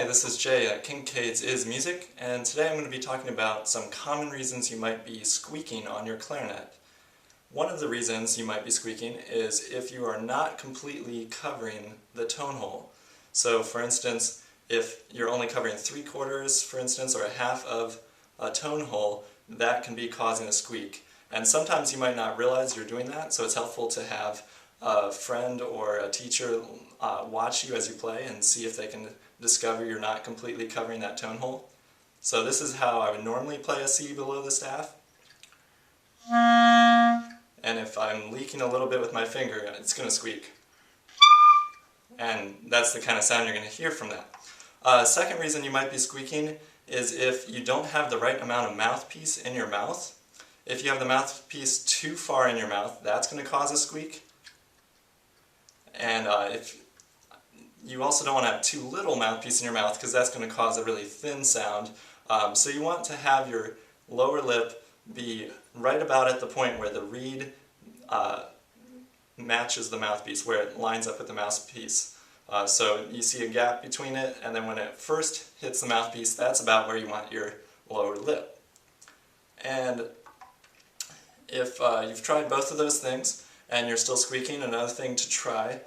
this is Jay at Kincaid's Is Music, and today I'm going to be talking about some common reasons you might be squeaking on your clarinet. One of the reasons you might be squeaking is if you are not completely covering the tone hole. So for instance, if you're only covering 3/4, for instance, or a half of a tone hole, that can be causing a squeak. And sometimes you might not realize you're doing that, so it's helpful to have a friend or a teacher watch you as you play and see if they can discover you're not completely covering that tone hole. So this is how I would normally play a C below the staff. And if I'm leaking a little bit with my finger, it's going to squeak. And that's the kind of sound you're going to hear from that. Second reason you might be squeaking is if you don't have the right amount of mouthpiece in your mouth. If you have the mouthpiece too far in your mouth, that's going to cause a squeak. And if you also don't want to have too little mouthpiece in your mouth because that's going to cause a really thin sound. So you want to have your lower lip be right about at the point where the reed matches the mouthpiece, where it lines up with the mouthpiece. So you see a gap between it, and then when it first hits the mouthpiece, that's about where you want your lower lip. And if you've tried both of those things and you're still squeaking, another thing to try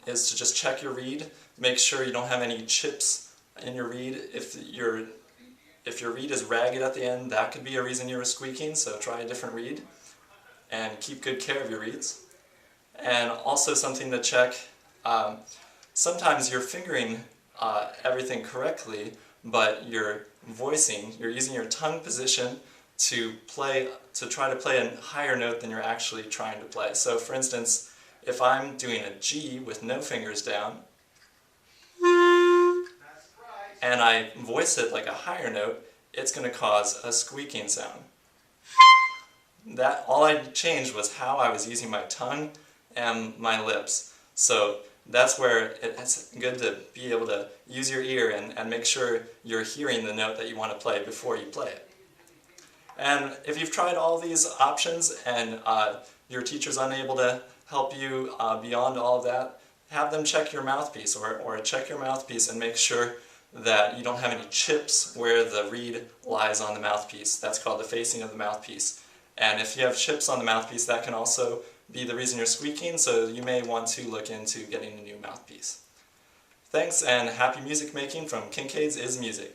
is to just check your reed. Make sure you don't have any chips in your reed. If your reed is ragged at the end, that could be a reason you're squeaking, so try a different reed. And keep good care of your reeds. And also something to check, sometimes you're fingering everything correctly, but you're using your tongue position to try to play a higher note than you're actually trying to play. So for instance, if I'm doing a G with no fingers down, and I voice it like a higher note, it's going to cause a squeaking sound. All I changed was how I was using my tongue and my lips. So that's where it's good to be able to use your ear and make sure you're hearing the note that you want to play before you play it. And if you've tried all these options and your teacher's unable to help you beyond all of that, have them check your mouthpiece or check your mouthpiece and make sure that you don't have any chips where the reed lies on the mouthpiece. That's called the facing of the mouthpiece. And if you have chips on the mouthpiece, that can also be the reason you're squeaking, so you may want to look into getting a new mouthpiece. Thanks, and happy music making from Kincaid's Is Music.